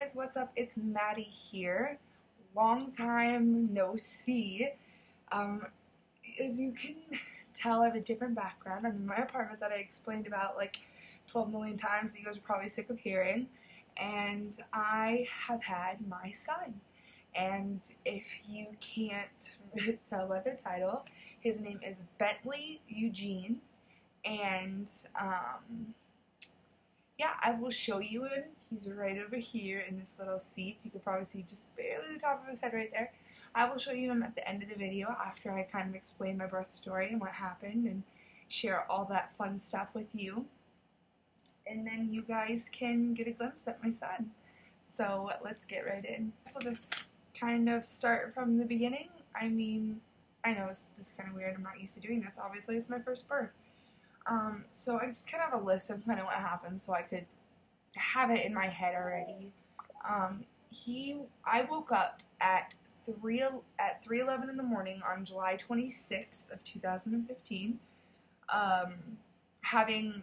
Guys, what's up? It's Maddie here. Long time no see. Um, as you can tell, I have a different background. I'm in my apartment that I explained about like 12 million times that you guys are probably sick of hearing. And I have had my son. And if you can't tell by the title, his name is Bentley Eugene. And yeah, I will show you him. He's right over here in this little seat. You can probably see just barely the top of his head right there. I will show you him at the end of the video after I kind of explain my birth story and what happened and share all that fun stuff with you. And then you guys can get a glimpse at my son. So let's get right in. We'll just kind of start from the beginning. I mean, I know this is kind of weird. I'm not used to doing this. Obviously, it's my first birth. So I just kind of have a list of kind of what happened so I could have it in my head already. I woke up at 3:11 in the morning on July 26th of 2015, having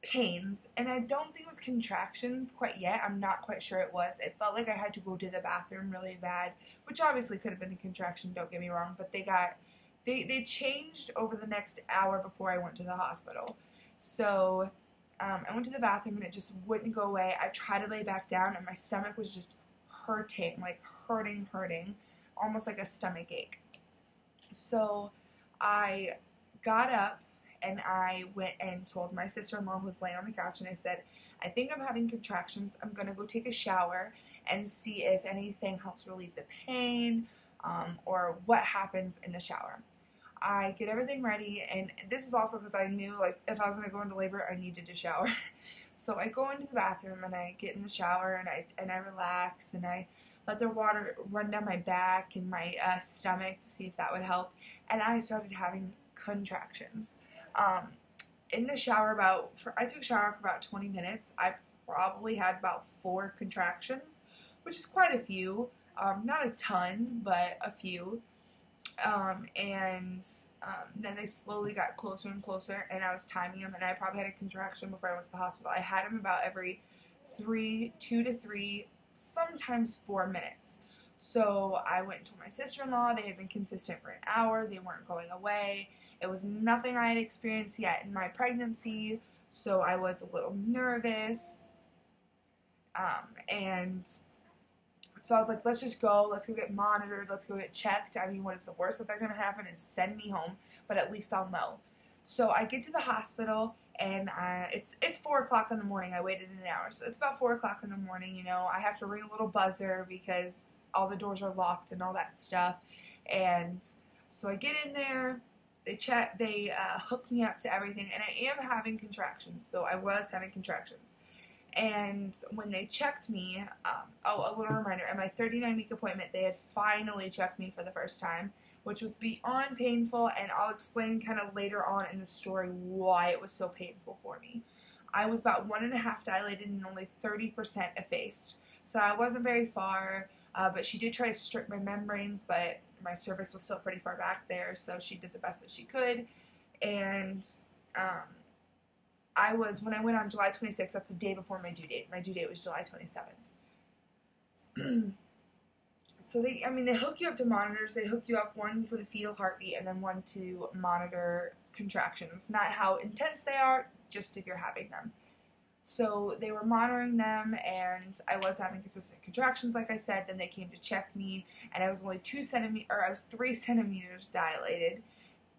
pains, and I don't think it was contractions quite yet. I'm not quite sure it was. It felt like I had to go to the bathroom really bad, which obviously could have been a contraction, don't get me wrong, but they changed over the next hour before I went to the hospital. So I went to the bathroom and it just wouldn't go away. I tried to lay back down and my stomach was just hurting, like hurting, almost like a stomach ache. So I got up and I went and told my sister-in-law who was laying on the couch, and I said, I think I'm having contractions. I'm going to go take a shower and see if anything helps relieve the pain or what happens in the shower. I get everything ready, and this is also because I knew like if I was going to go into labor, I needed to shower. So I go into the bathroom and I get in the shower and I relax and I let the water run down my back and my stomach to see if that would help. And I started having contractions. In the shower I took a shower for about 20 minutes. I probably had about 4 contractions, which is quite a few. Not a ton, but a few. Then they slowly got closer and closer, and I was timing them, and I probably had a contraction before I went to the hospital. I had them about every 2 to 3, sometimes 4 minutes. So I went and told my sister-in-law. They had been consistent for an hour. They weren't going away. It was nothing I had experienced yet in my pregnancy, so I was a little nervous. So I was like, let's just go. Let's go get monitored. Let's go get checked. I mean, what is the worst that they're going to happen is send me home, but at least I'll know. So I get to the hospital, and it's 4 o'clock in the morning. I waited an hour. So it's about 4 o'clock in the morning, you know. I have to ring a little buzzer because all the doors are locked and all that stuff. And so I get in there. They hook me up to everything, and I am having contractions. So I was having contractions. And when they checked me, a little reminder, at my 39-week appointment, they had finally checked me for the first time, which was beyond painful, and I'll explain kind of later on in the story why it was so painful for me. I was about 1.5 dilated and only 30% effaced, so I wasn't very far, but she did try to strip my membranes, but my cervix was still pretty far back there, so she did the best that she could, and when I went on July 26th, that's the day before my due date. My due date was July 27th. So they hook you up to monitors. They hook you up, one for the fetal heartbeat and then one to monitor contractions. Not how intense they are, just if you're having them. So they were monitoring them, and I was having consistent contractions, like I said. Then they came to check me, and I was only 3 centimeters dilated,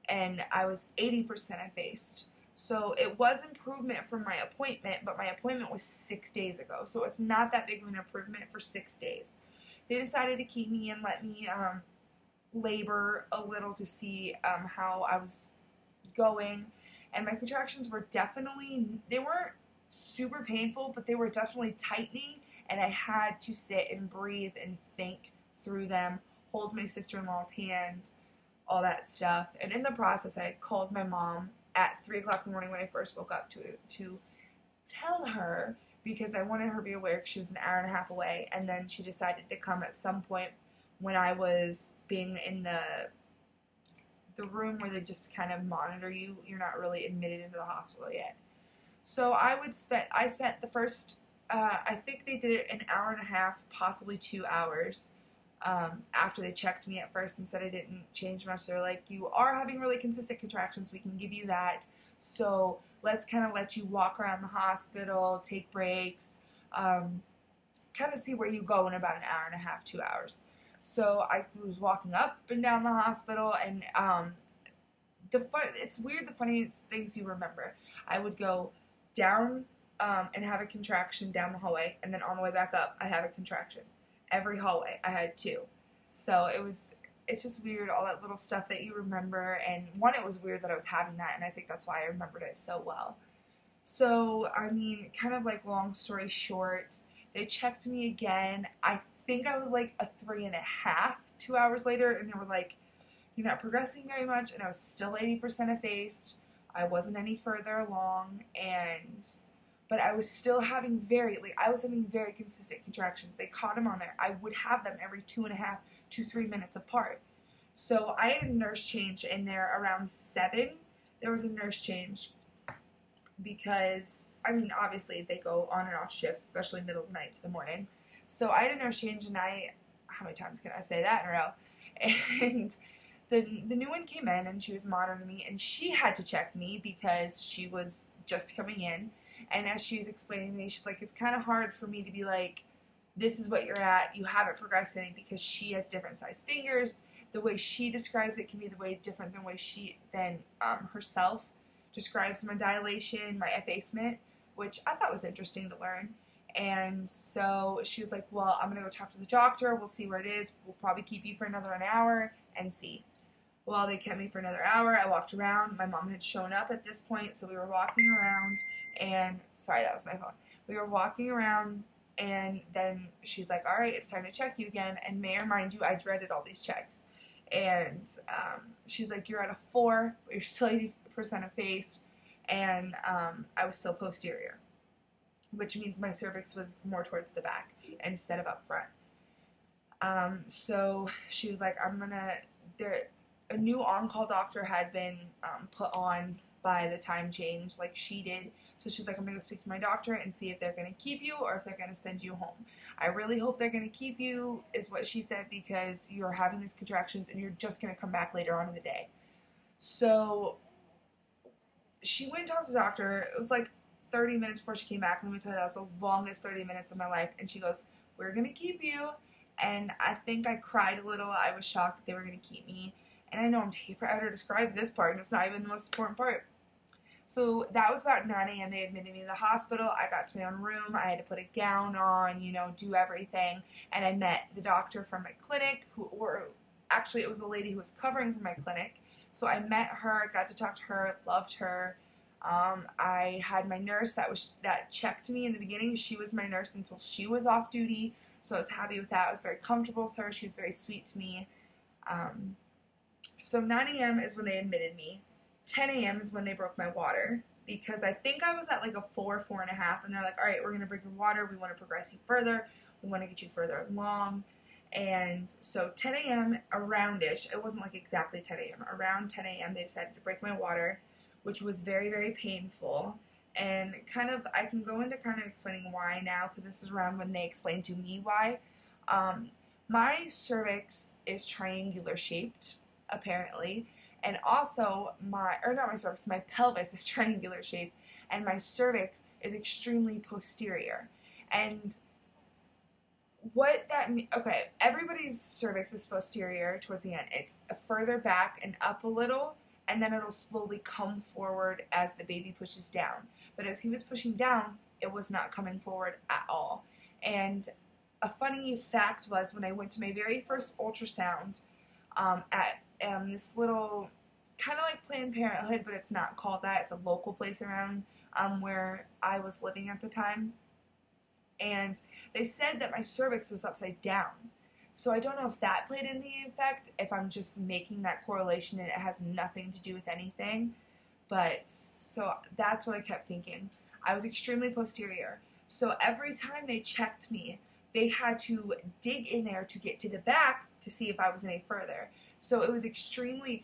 and I was 80% effaced. So it was improvement from my appointment, but my appointment was 6 days ago. So it's not that big of an improvement for 6 days. They decided to keep me and let me labor a little to see how I was going. And my contractions were they weren't super painful, but they were definitely tightening. And I had to sit and breathe and think through them, hold my sister-in-law's hand, all that stuff. And in the process, I had called my mom at 3 o'clock in the morning when I first woke up to tell her, because I wanted her to be aware because she was an hour and a half away, and then she decided to come at some point when I was being in the room where they just kind of monitor you. You're not really admitted into the hospital yet. So I spent the first I think they did it an hour and a half, possibly 2 hours. After they checked me at first and said I didn't change much, they're like, you are having really consistent contractions, we can give you that, so let's kind of let you walk around the hospital, take breaks, kind of see where you go in about an hour and a half, 2 hours. So I was walking up and down the hospital, and it's weird, the funniest things you remember. I would go down and have a contraction down the hallway, and then on the way back up, I'd have a contraction. Every hallway, I had 2. So it's just weird, all that little stuff that you remember, and one, it was weird that I was having that, and I think that's why I remembered it so well. So, I mean, kind of like long story short, they checked me again. I think I was like a 3.5, 2 hours later, and they were like, you're not progressing very much, and I was still 80% effaced. I wasn't any further along, but I was still having very consistent contractions. They caught them on there. I would have them every 2.5 to 3 minutes apart. So I had a nurse change in there around 7. There was a nurse change because, I mean, obviously they go on and off shifts, especially middle of the night to the morning. So I had a nurse change, and how many times can I say that in a row? And the new one came in, and she was monitoring me, and she had to check me because she was just coming in. And as she was explaining to me, she's like, it's kind of hard for me to be like, this is what you're at, you haven't progressed any, because she has different size fingers. The way she describes it can be the way different than way than herself describes my dilation, my effacement, which I thought was interesting to learn. And so she was like, well, I'm going to go talk to the doctor, we'll see where it is, we'll probably keep you for another hour and see. Well, they kept me for another hour. I walked around. My mom had shown up at this point, so we were walking around, and sorry, that was my phone. We were walking around, and then she's like, all right, it's time to check you again. And may I remind you, I dreaded all these checks. And she's like, you're at a 4, but you're still 80% effaced, and I was still posterior, which means my cervix was more towards the back instead of up front. So she was like, a new on-call doctor had been put on by the time change, like she did. So she's like, I'm going to go speak to my doctor and see if they're going to keep you or if they're going to send you home. I really hope they're going to keep you, is what she said, because you're having these contractions and you're just going to come back later on in the day. So she went and talked to the doctor. It was like 30 minutes before she came back. Let me tell you, that was the longest 30 minutes of my life. And she goes, we're going to keep you. And I think I cried a little. I was shocked that they were going to keep me. And I know I'm taking forever to describe this part, and it's not even the most important part. So that was about 9 a.m. They admitted me to the hospital. I got to my own room. I had to put a gown on, do everything. And I met the doctor from my clinic, or actually it was a lady who was covering for my clinic. So I met her, got to talk to her, loved her. I had my nurse that checked me in the beginning. She was my nurse until she was off duty. So I was happy with that. I was very comfortable with her. She was very sweet to me. So 9 a.m. is when they admitted me. 10 a.m. is when they broke my water, because I think I was at like a 4, 4.5, and they're like, all right, we're going to break your water. We want to progress you further. We want to get you further along. And so 10 a.m. around-ish, it wasn't like exactly 10 a.m., around 10 a.m. they decided to break my water, which was very, very painful. And I can go into kind of explaining why now, because this is around when they explained to me why. My cervix is triangular shaped, apparently. And also, my pelvis is triangular shaped, and my cervix is extremely posterior. And what that means, okay, everybody's cervix is posterior towards the end. It's further back and up a little, and then it'll slowly come forward as the baby pushes down. But as he was pushing down, it was not coming forward at all. And a funny fact was, when I went to my very first ultrasound at this little, kind of like Planned Parenthood, but it's not called that. It's a local place around where I was living at the time. And they said that my cervix was upside down. So I don't know if that played any effect, if I'm just making that correlation and it has nothing to do with anything. But, so that's what I kept thinking. I was extremely posterior. So every time they checked me, they had to dig in there to get to the back to see if I was any further. So it was extremely,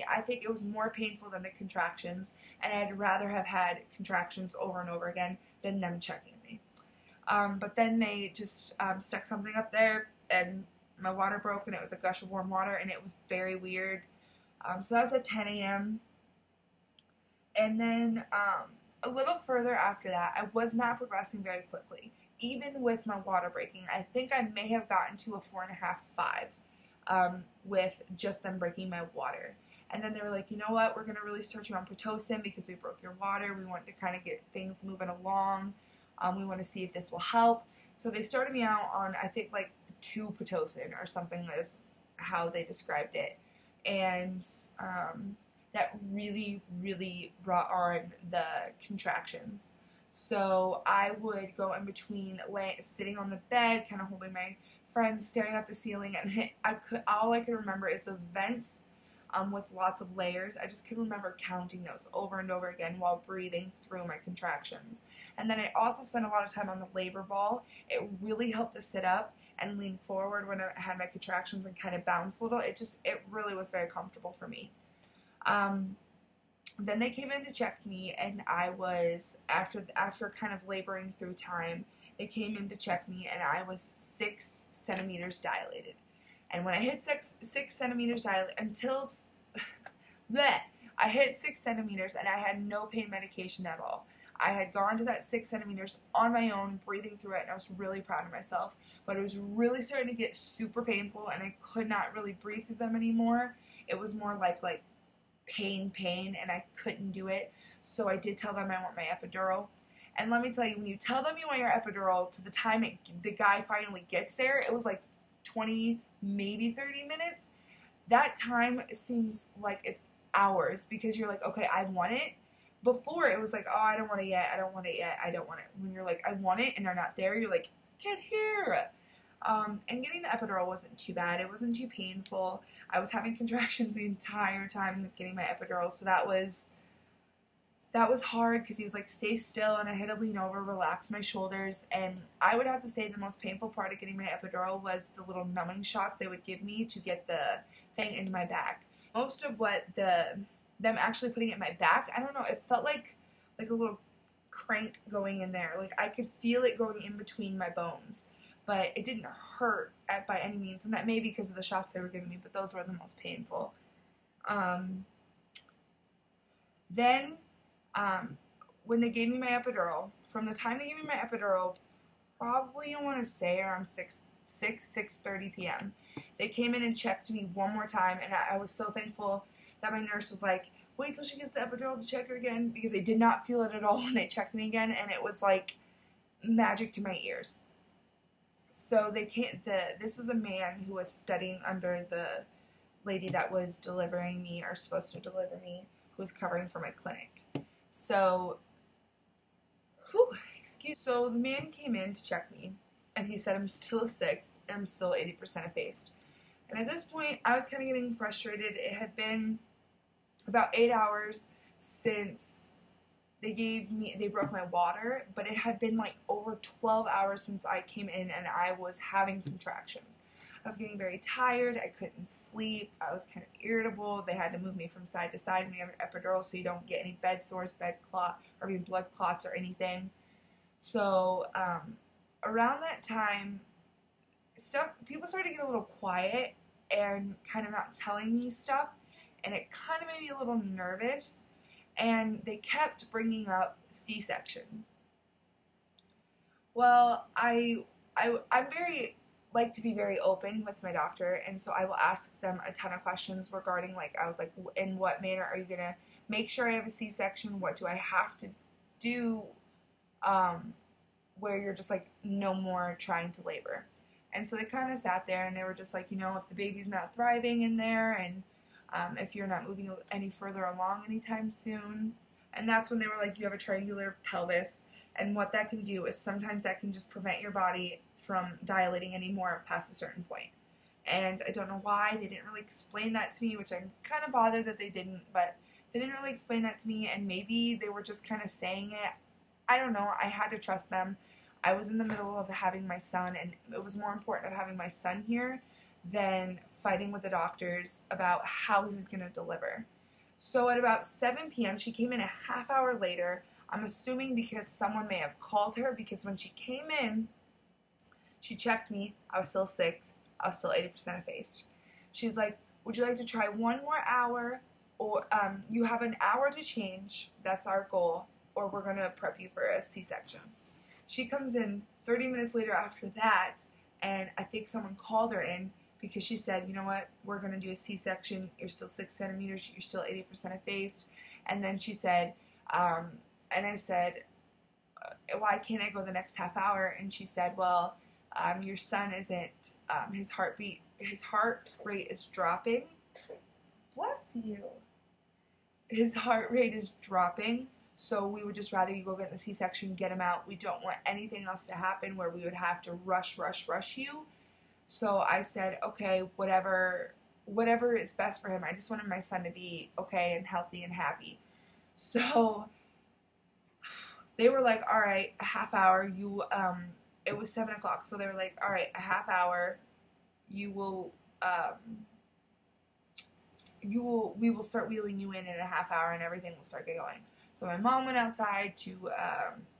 I think it was more painful than the contractions, and I'd rather have had contractions over and over again than them checking me. But then they just stuck something up there, and my water broke, and it was a gush of warm water, and it was very weird. So that was at 10 a.m. And then a little further after that, I was not progressing very quickly. Even with my water breaking, I think I may have gotten to a 4.5, 5 with just them breaking my water. And then they were like, you know what, we're going to really start you on Pitocin because we broke your water. We want to kind of get things moving along. We want to see if this will help. So they started me out on, I think, like 2 Pitocin or something is how they described it. And that really, really brought on the contractions. So I would go in between sitting on the bed, kind of holding my friend, staring at the ceiling, and all I could remember is those vents with lots of layers. I just could remember counting those over and over again while breathing through my contractions. And then I also spent a lot of time on the labor ball. It really helped to sit up and lean forward when I had my contractions and kind of bounce a little. It really was very comfortable for me. Then they came in to check me, and I was, after kind of laboring through time, they came in to check me, and I was 6 centimeters dilated. And when I hit 6 centimeters dilated, I hit 6 centimeters, and I had no pain medication at all. I had gone to that 6 centimeters on my own, breathing through it, and I was really proud of myself. But it was really starting to get super painful, and I could not really breathe through them anymore. It was more like pain, and I couldn't do it. So I did tell them I want my epidural. And let me tell you, when you tell them you want your epidural to the time the guy finally gets there, it was like 20, maybe 30 minutes. That time seems like it's hours because you're like, okay, I want it. Before, it was like, oh, I don't want it yet, I don't want it yet, I don't want it. When you're like, I want it, and they're not there, you're like, get here. And getting the epidural wasn't too bad. It wasn't too painful. I was having contractions the entire time he was getting my epidural, so that was hard because he was like, stay still, and I had to lean over, relax my shoulders, and I would have to say the most painful part of getting my epidural was the little numbing shots they would give me to get the thing into my back. Most of what them actually putting it in my back, I don't know, it felt like a little crank going in there. Like I could feel it going in between my bones. But it didn't hurt by any means, and that may be because of the shots they were giving me, but those were the most painful. Then, when they gave me my epidural, from the time they gave me my epidural, probably I want to say around 6:30 p.m., they came in and checked me one more time, and I was so thankful that my nurse was like, wait till she gets the epidural to check her again, because I did not feel it at all when they checked me again, and it was like magic to my ears. So this was a man who was studying under the lady that was delivering me, or supposed to deliver me, who was covering for my clinic. So, so the man came in to check me, and he said I'm still a 6, and I'm still 80% effaced. And at this point, I was kind of getting frustrated. It had been about 8 hours since they broke my water, but it had been like over 12 hours since I came in and I was having contractions. I was getting very tired, I couldn't sleep, I was kind of irritable. They had to move me from side to side when you have an epidural so you don't get any bed sores, blood clots or anything. So around that time, people started to get a little quiet and kind of not telling me stuff, and it kind of made me a little nervous. And they kept bringing up C-section. Well, I'm like to be very open with my doctor, and so I will ask them a ton of questions regarding, I was like, in what manner are you gonna make sure I have a C-section? What do I have to do where you're just like, no more trying to labor? And so they kind of sat there and they were just like, if the baby's not thriving in there, and if you're not moving any further along anytime soon. And that's when they were like, you have a triangular pelvis, and what that can do is sometimes that can just prevent your body from dilating anymore past a certain point. And I don't know why they didn't really explain that to me, which I'm kind of bothered that they didn't, but they didn't really explain that to me, and maybe they were just kind of saying it. I don't know. I had to trust them. I was in the middle of having my son, and it was more important of having my son here than fighting with the doctors about how he was going to deliver. So at about 7 p.m., she came in a half hour later. I'm assuming because someone may have called her, because when she came in, she checked me. I was still 6. I was still 80% effaced. She's like, would you like to try one more hour? Or you have an hour to change. That's our goal. Or we're going to prep you for a C-section. She comes in 30 minutes later after that, and I think someone called her in because she said, you know what, we're going to do a C-section. You're still 6 centimeters. You're still 80% effaced. And then she said, and I said, why can't I go the next half hour? And she said, well, your son isn't, his heart rate is dropping. Bless you. His heart rate is dropping, so we would just rather you go get the C-section, get him out. We don't want anything else to happen where we would have to rush you. So I said, okay, whatever is best for him. I just wanted my son to be okay and healthy and happy. So they were like, all right, a half hour, it was 7 o'clock, so they were like, all right, a half hour, we will start wheeling you in a half hour, and everything will start getting going. So my mom went outside to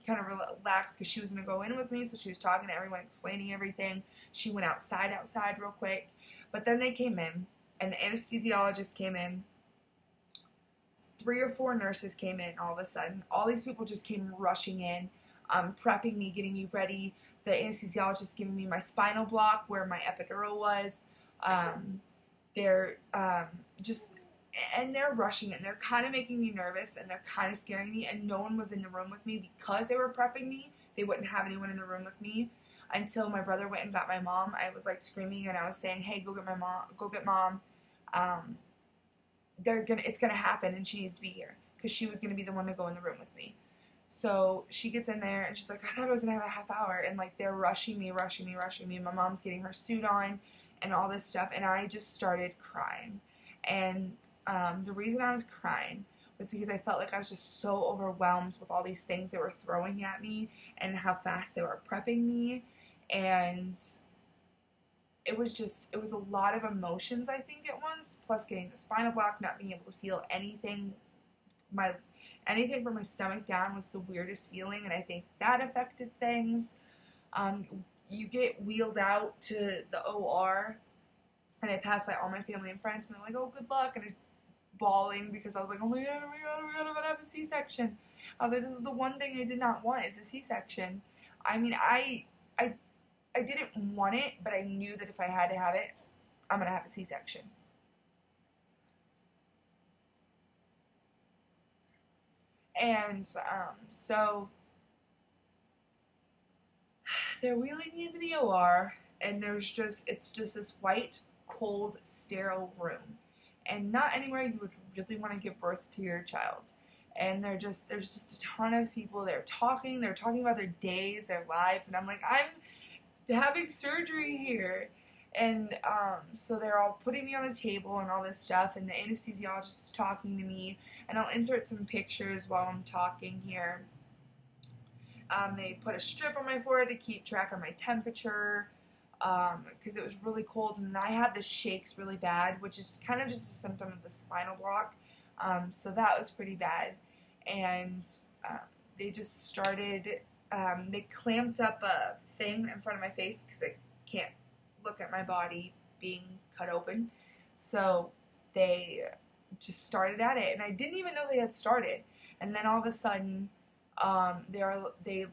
kind of relax because she was going to go in with me, so she was talking to everyone, explaining everything. She went outside real quick, but then they came in, and the anesthesiologist came in. 3 or 4 nurses came in all of a sudden. All these people just came rushing in, prepping me, getting me ready. The anesthesiologist giving me my spinal block where my epidural was. They're rushing it, and they're kind of making me nervous, and they're kind of scaring me, and no one was in the room with me because they were prepping me. They wouldn't have anyone in the room with me until my brother went and got my mom. I was like screaming, and I was saying, hey, go get mom. It's gonna happen, and she needs to be here, because she was gonna be the one to go in the room with me. So she gets in there, and she's like, I thought I was gonna have a half hour, and like they're rushing me. My mom's getting her suit on and all this stuff, and I just started crying. And the reason I was crying was because I felt like I was just so overwhelmed with all these things they were throwing at me and how fast they were prepping me, and it was a lot of emotions, I think, at once, plus getting the spinal block, not being able to feel anything from my stomach down was the weirdest feeling, and I think that affected things. You get wheeled out to the OR, and I passed by all my family and friends, and they're like, oh, good luck, and I'm bawling because I was like, oh my god, I'm gonna have a C-section. I was like, this is the one thing I did not want, is a C-section. I mean, I didn't want it, but I knew that if I had to have it, I'm gonna have a C-section. And so they're wheeling me into the OR, and it's just this white, cold, sterile room, and not anywhere you would really want to give birth to your child. And there's just a ton of people. They're talking about their days, their lives, and I'm like, I'm having surgery here. And so they're all putting me on a table and all this stuff, and the anesthesiologist is talking to me, and I'll insert some pictures while I'm talking here. They put a strip on my forehead to keep track of my temperature, because it was really cold, and I had the shakes really bad, which is kind of just a symptom of the spinal block. So that was pretty bad. And they just started, they clamped up a thing in front of my face because I can't look at my body being cut open. So they just started at it, and I didn't even know they had started. And then all of a sudden, the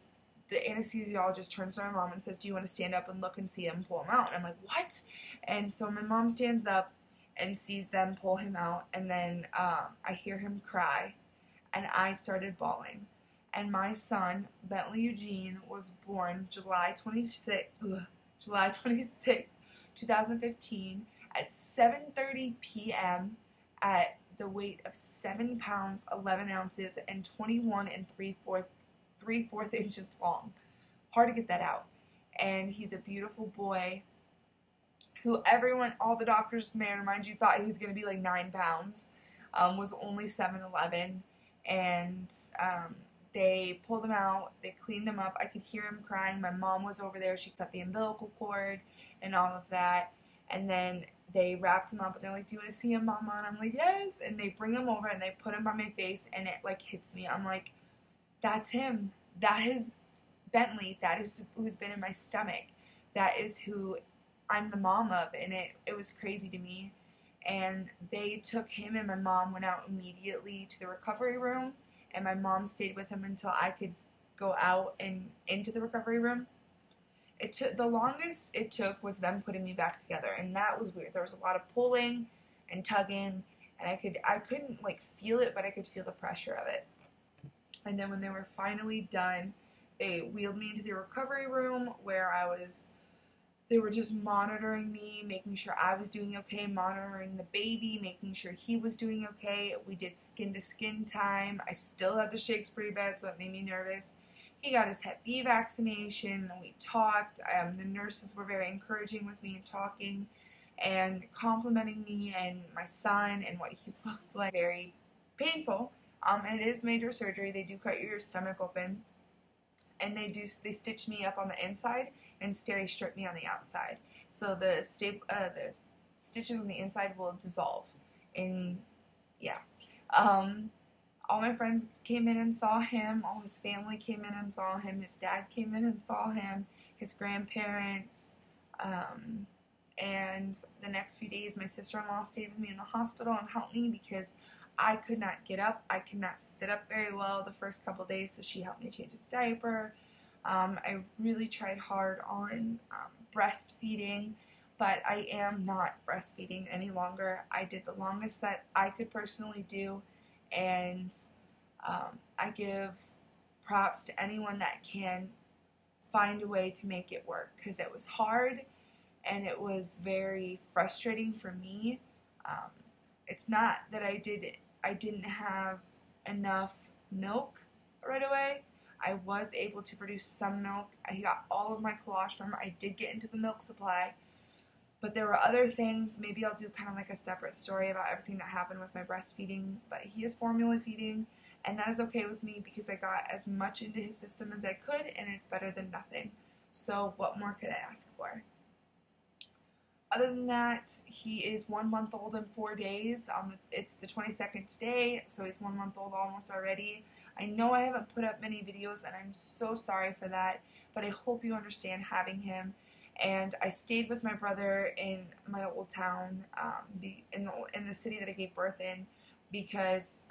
anesthesiologist turns to my mom and says, do you want to stand up and look and see him pull him out? And I'm like, what? And so my mom stands up and sees them pull him out, and then I hear him cry, and I started bawling. And my son, Bentley Eugene, was born July 26, 2015 at 7:30 p.m. at the weight of 7 pounds, 11 ounces, and 21 3/4 inches long. Hard to get that out. And he's a beautiful boy who all the doctors, may I remind you, thought he was going to be like 9 pounds, was only 7'11", and they pulled him out, they cleaned him up, I could hear him crying, my mom was over there, she cut the umbilical cord, and all of that, and then they wrapped him up, and they're like, do you want to see him, Mama? And I'm like, yes, and they bring him over, and they put him on my face, and it, like, hits me. I'm like, That's him. That is Bentley. That is who's been in my stomach. That is who I'm the mom of, and it was crazy to me. And they took him, and my mom went out immediately to the recovery room, and my mom stayed with him until I could go out and into the recovery room. It took the longest it took was them putting me back together, and that was weird. There was a lot of pulling and tugging, and I couldn't like feel it, but I could feel the pressure of it. And then when they were finally done, they wheeled me into the recovery room where they were just monitoring me, making sure I was doing okay, monitoring the baby, making sure he was doing okay. We did skin-to-skin time. I still had the shakes pretty bad, so it made me nervous. He got his Hep B vaccination, and we talked. The nurses were very encouraging with me and talking and complimenting me and my son and what he looked like. Very painful. It is major surgery. They do cut your stomach open, and they stitch me up on the inside and steri-strip me on the outside. So the stitches on the inside will dissolve. And yeah. All my friends came in and saw him. All his family came in and saw him. His dad came in and saw him. His grandparents. And the next few days, my sister-in-law stayed with me in the hospital and helped me because I could not get up. I could not sit up very well the first couple days, so she helped me change his diaper. I really tried hard on breastfeeding, but I am not breastfeeding any longer. I did the longest that I could personally do, and I give props to anyone that can find a way to make it work, because it was hard and it was very frustrating for me. It's not that I didn't have enough milk right away. I was able to produce some milk. I got all of my colostrum. I did get into the milk supply. But there were other things. Maybe I'll do kind of like a separate story about everything that happened with my breastfeeding. But he is formula feeding, and that is okay with me because I got as much into his system as I could, and it's better than nothing. So what more could I ask for? Other than that, he is 1 month old in 4 days. It's the 22nd today, so he's 1 month old almost already. I know I haven't put up many videos, and I'm so sorry for that, but I hope you understand having him. And I stayed with my brother in my old town, in the city that I gave birth in, because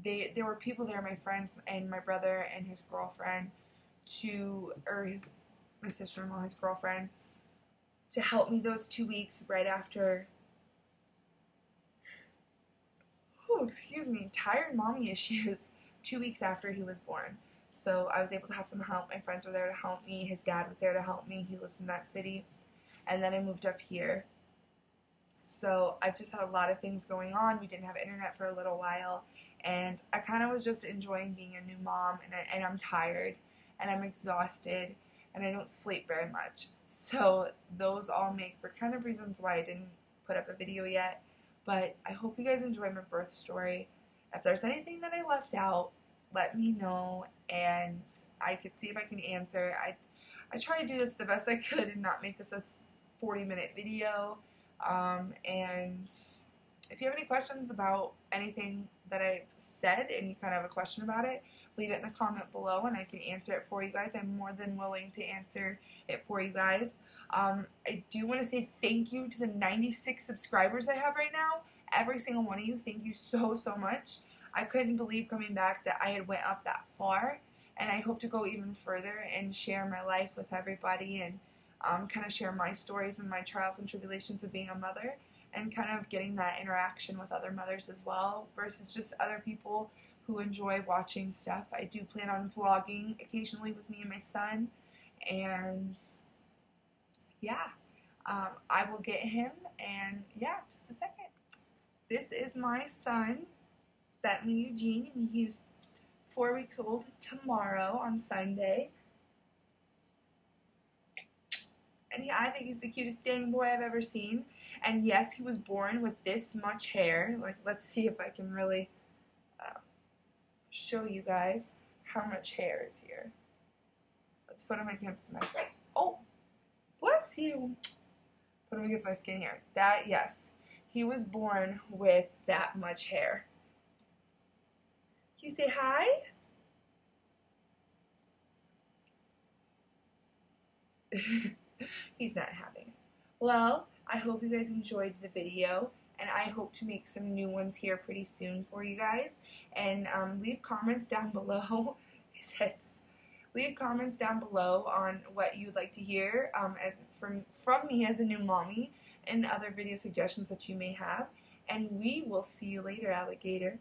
there were people there, my friends and my brother and his girlfriend, my sister-in-law, his girlfriend, to help me those 2 weeks right after, tired mommy issues, 2 weeks after he was born. So I was able to have some help. My friends were there to help me. His dad was there to help me. He lives in that city. And then I moved up here. So I've just had a lot of things going on. We didn't have internet for a little while. And I kind of was just enjoying being a new mom. And I'm tired. And I'm exhausted. And I don't sleep very much. So those all make for kind of reasons why I didn't put up a video yet. But I hope you guys enjoy my birth story. If there's anything that I left out, let me know, and I could see if I can answer. I try to do this the best I could and not make this a 40-minute video. And if you have any questions about anything that I've said and you kind of have a question about it, leave it in the comment below and I can answer it for you guys. I'm more than willing to answer it for you guys. I do want to say thank you to the 96 subscribers I have right now. Every single one of you, thank you so, so much. I couldn't believe coming back that I had went up that far, and I hope to go even further and share my life with everybody and kind of share my stories and my trials and tribulations of being a mother and kind of getting that interaction with other mothers as well versus just other people who enjoy watching stuff. I do plan on vlogging occasionally with me and my son, and yeah, I will get him, and yeah, just a second. This is my son, Bentley Eugene, and he's 4 weeks old tomorrow on Sunday. And yeah, I think he's the cutest dang boy I've ever seen. And yes, he was born with this much hair. Like, let's see if I can really show you guys how much hair is here. Let's put him against my skin. Oh, bless you. Put him against my skin here. That, yes, he was born with that much hair. Can you say hi? He's not having it. Well, I hope you guys enjoyed the video, and I hope to make some new ones here pretty soon for you guys. And leave comments down below. Leave comments down below on what you'd like to hear from me as a new mommy, and other video suggestions that you may have. And we will see you later, alligator.